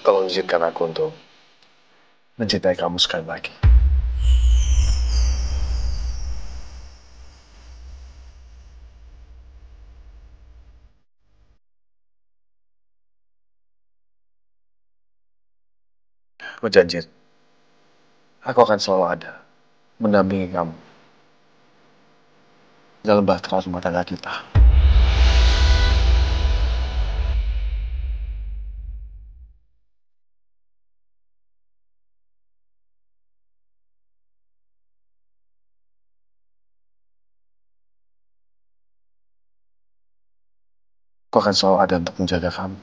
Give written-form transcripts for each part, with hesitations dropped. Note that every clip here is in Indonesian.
Tolong izinkan aku untuk mencintai kamu sekali lagi. Aku janji, aku akan selalu ada, mendampingi kamu dalam bahtera rumah tangga kita. Aku akan selalu ada untuk menjaga kamu,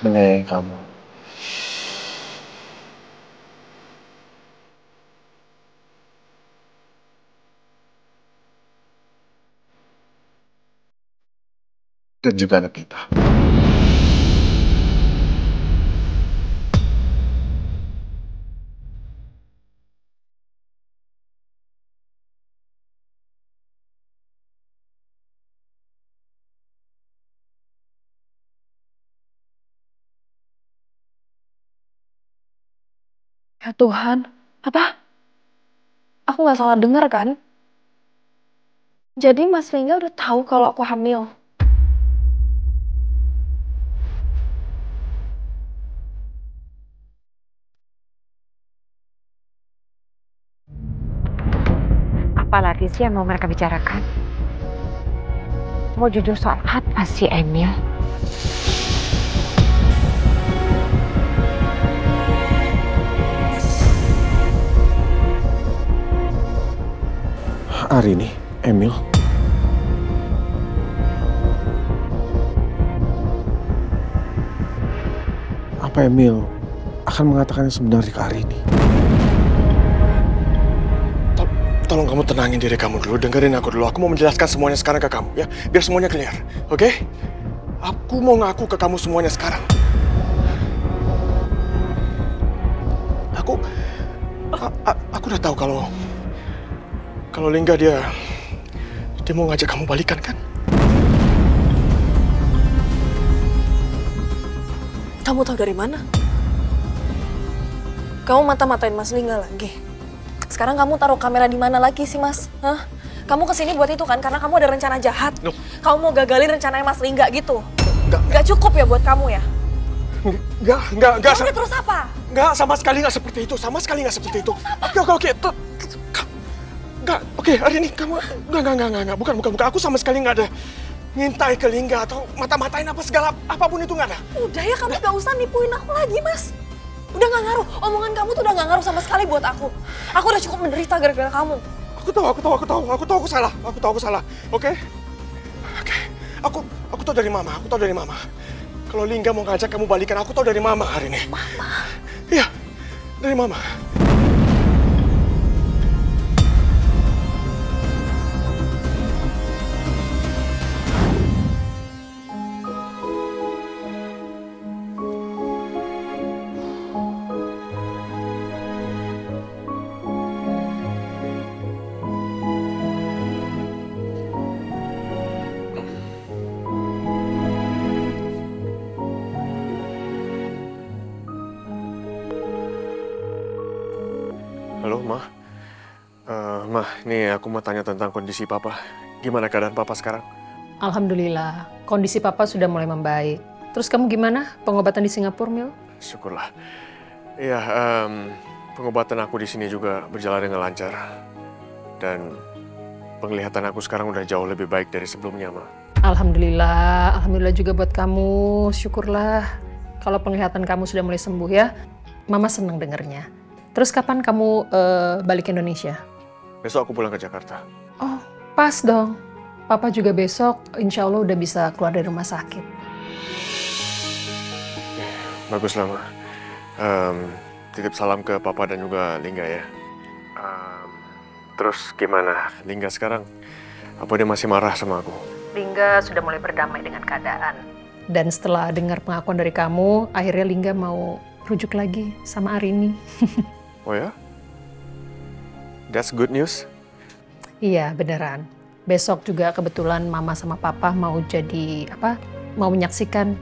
menyayangi kamu. Dan juga anak kita. Ya Tuhan, apa? Aku nggak salah dengar kan? Jadi Mas Lingga udah tahu kalau aku hamil. Apalagi sih yang mau mereka bicarakan? Mau jujur soal apa sih, Emil? Hari ini, Emil. Apa Emil akan mengatakan yang sebenarnya ke hari ini? Tolong kamu tenangin diri kamu dulu, dengerin aku dulu. Aku mau menjelaskan semuanya sekarang ke kamu, ya. Biar semuanya clear, oke? Aku mau ngaku ke kamu semuanya sekarang. Aku udah tahu kalau Lingga dia mau ngajak kamu balikan, kan? Kamu tahu dari mana? Kamu mata-matain Mas Lingga lagi. Sekarang kamu taruh kamera di mana lagi sih, Mas? Hah? Kamu kesini buat itu kan? Karena kamu ada rencana jahat. No. Kamu mau gagalin rencananya Mas Lingga gitu. Enggak. Nggak cukup ya buat kamu ya? Enggak. Ya udah terus apa? Enggak, sama sekali nggak seperti itu. Sama sekali nggak seperti itu. Oke. Enggak, oke, hari ini kamu... Enggak. Bukan. Aku sama sekali nggak ada ngintai ke Lingga atau mata-matain apa segala, apapun itu nggak ada. Udah ya, kamu nggak usah nipuin aku lagi, Mas. Udah nggak ngaruh. Omongan kamu tuh udah nggak ngaruh sama sekali buat aku. Aku udah cukup menderita gara-gara kamu. Aku tahu aku salah. Oke? Aku tahu dari Mama. Kalau Lingga mau ngajak kamu balikan, aku tahu dari Mama hari ini. Mama? Iya, dari Mama. Halo, Ma. Ma, nih aku mau tanya tentang kondisi Papa. Gimana keadaan Papa sekarang? Alhamdulillah, kondisi Papa sudah mulai membaik. Terus kamu gimana pengobatan di Singapura, Mil? Syukurlah. Iya, pengobatan aku di sini juga berjalan dengan lancar. Dan penglihatan aku sekarang udah jauh lebih baik dari sebelumnya, Ma. Alhamdulillah juga buat kamu. Syukurlah kalau penglihatan kamu sudah mulai sembuh ya. Mama senang dengernya. Terus kapan kamu balik ke Indonesia? Besok aku pulang ke Jakarta. Oh, pas dong. Papa juga besok insya Allah udah bisa keluar dari rumah sakit. Baguslah, Ma. Titip salam ke Papa dan juga Lingga ya. Terus gimana Lingga sekarang? Apa dia masih marah sama aku? Lingga sudah mulai berdamai dengan keadaan. Dan setelah dengar pengakuan dari kamu, akhirnya Lingga mau rujuk lagi sama Arini. Oh ya? That's good news. Iya, beneran. Besok juga kebetulan Mama sama Papa mau jadi mau menyaksikan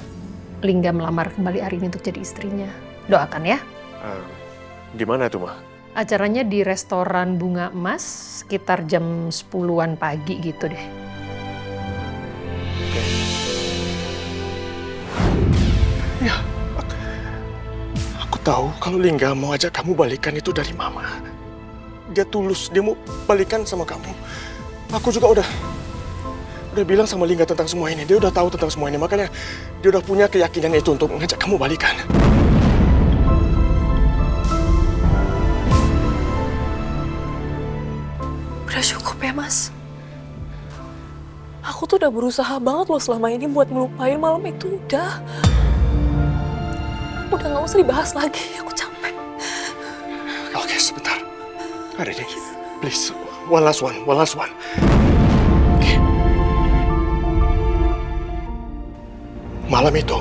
Lingga melamar kembali Arini untuk jadi istrinya. Doakan ya. Di mana itu, Ma? Acaranya di restoran Bunga Emas sekitar jam 10-an pagi gitu deh. Ya, aku tahu kalau Lingga mau ajak kamu balikan itu dari Mama. Dia tulus, dia mau balikan sama kamu. Aku juga udah bilang sama Lingga tentang semua ini. Dia udah tahu tentang semua ini, makanya dia udah punya keyakinan itu untuk mengajak kamu balikan. Udah cukup ya, Mas. Aku tuh udah berusaha banget loh selama ini buat melupain malam itu. Udah nggak usah dibahas lagi. Aku capek. Oke, sebentar. Arini, please. One last one. Oke. Malam itu,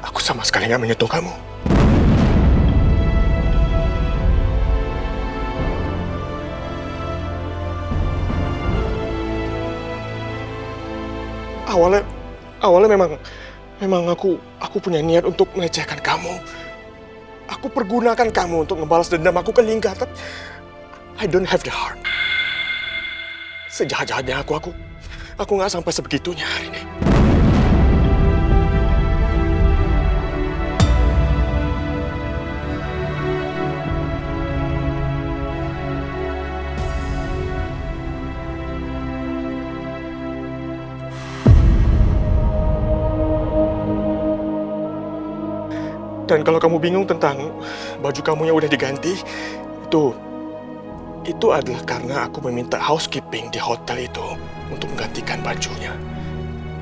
aku sama sekali nggak menyentuh kamu. Awalnya memang aku punya niat untuk melecehkan kamu. Aku pergunakan kamu untuk ngebalas dendam aku ke Lingga, tapi I don't have the heart. Sejahat-jahatnya aku nggak sampai sebegitunya hari ini. Dan kalau kamu bingung tentang baju kamu yang udah diganti, itu adalah karena aku meminta housekeeping di hotel itu untuk menggantikan bajunya.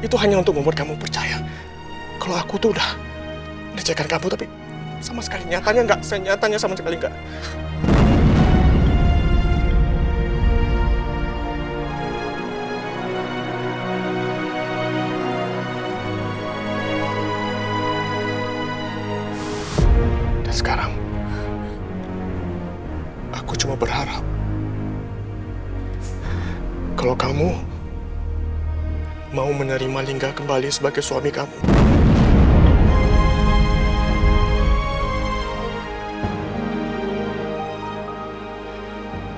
Itu hanya untuk membuat kamu percaya kalau aku tuh udah melecehkan kamu, tapi sama sekali nyatanya sama sekali enggak. Sekarang, aku cuma berharap kalau kamu mau menerima Lingga kembali sebagai suami kamu.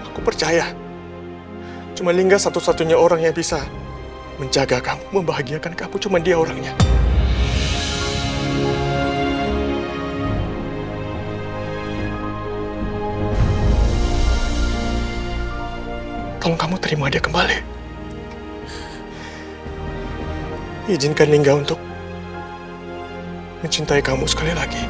Aku percaya, cuma Lingga satu-satunya orang yang bisa menjaga kamu, membahagiakan kamu, cuma dia orangnya. Tolong kamu terima dia kembali. Izinkan Lingga untuk mencintai kamu sekali lagi.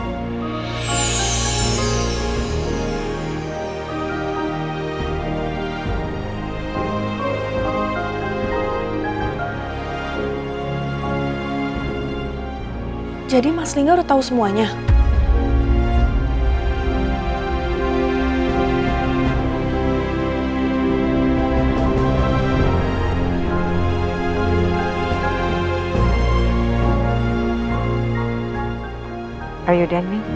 Jadi Mas Lingga udah tahu semuanya? Are you done, Ming?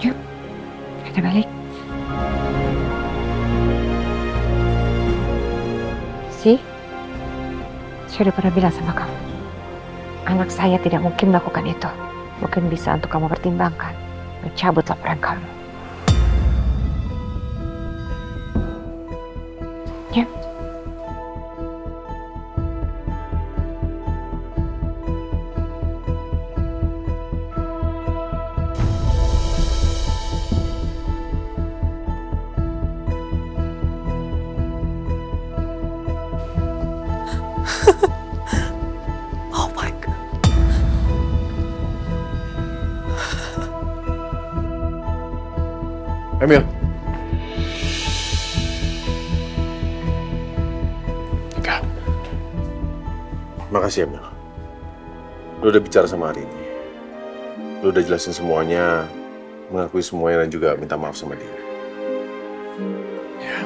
Yuk, kita balik. Sudah pernah bilang sama kamu, anak saya tidak mungkin melakukan itu. Mungkin bisa untuk kamu pertimbangkan, mencabut laporan kamu. Yuk. Oh my God. Emil. Enggak. Makasih Emil. Lu udah bicara sama Arini. Lu udah jelasin semuanya, mengakui semuanya dan juga minta maaf sama dia. Ya.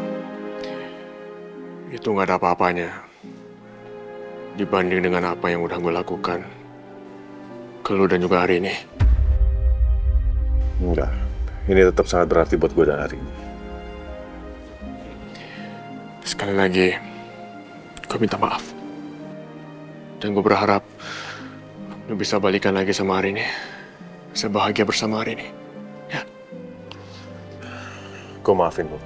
Itu nggak ada apa-apanya dibanding dengan apa yang udah gue lakukan ke lu dan juga Arini. Enggak. Ini tetap sangat berarti buat gue dan Arini. Sekali lagi, gue minta maaf. Dan gue berharap lu bisa balikan lagi sama Arini. Bisa bahagia bersama Arini. Ya. Gue maafin lu.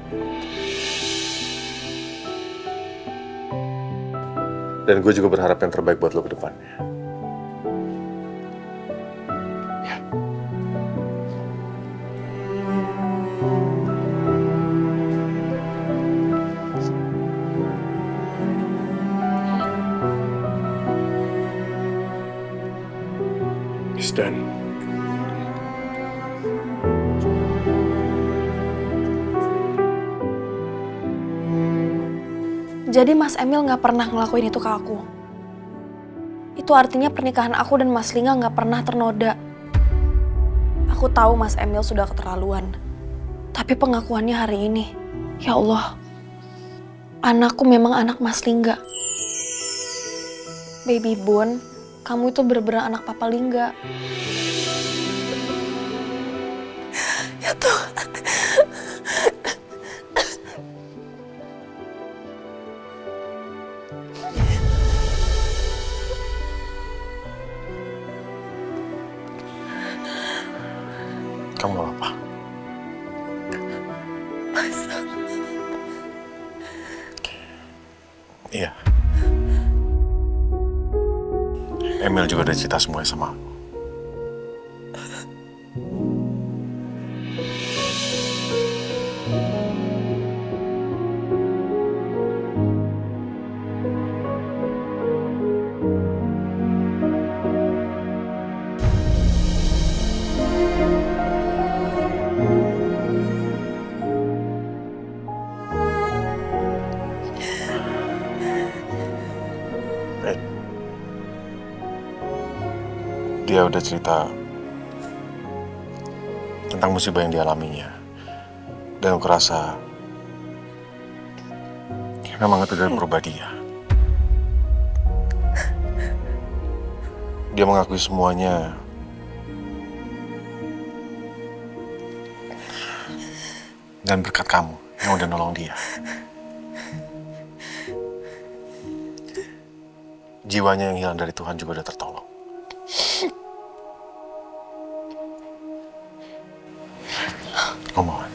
Dan gue juga berharap yang terbaik buat lo ke depannya. Ya. It's done. Jadi Mas Emil nggak pernah ngelakuin itu ke aku. Itu artinya pernikahan aku dan Mas Lingga nggak pernah ternoda. Aku tahu Mas Emil sudah keterlaluan. Tapi pengakuannya hari ini, ya Allah, anakku memang anak Mas Lingga. Baby Bun, kamu itu bener-bener anak Papa Lingga. Ya Tuhan. Kamu gak apa-apa. Iya. Emil juga udah cerita semuanya sama aku. Dia udah cerita tentang musibah yang dialaminya. Dan aku rasa memang itu dari merubah dia. Dia mengakui semuanya. Dan berkat kamu yang udah nolong dia. Jiwanya yang hilang dari Tuhan juga udah tertolong. Aku mohon,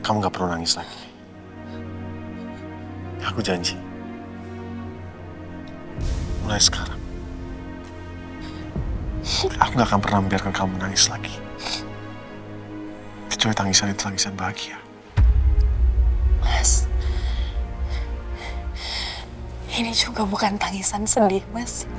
kamu gak perlu nangis lagi. Aku janji, mulai sekarang, aku gak akan pernah membiarkan kamu nangis lagi. Kecuali tangisan itu tangisan bahagia. Mas, ini juga bukan tangisan sedih, Mas.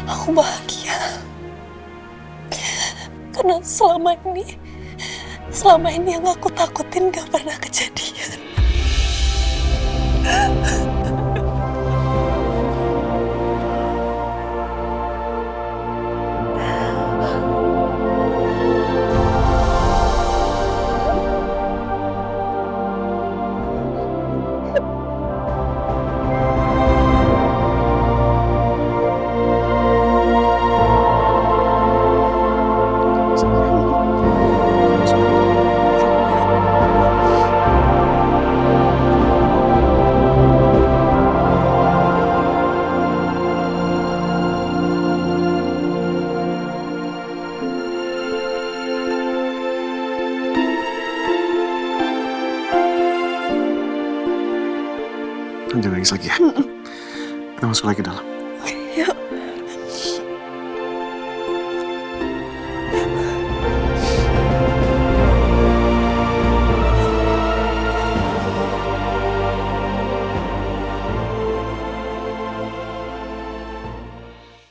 Aku bahagia. Karena selama ini yang aku takutin gak pernah kejadian. Jangan nangis lagi ya. Kita masuk lagi dalam. Yuk.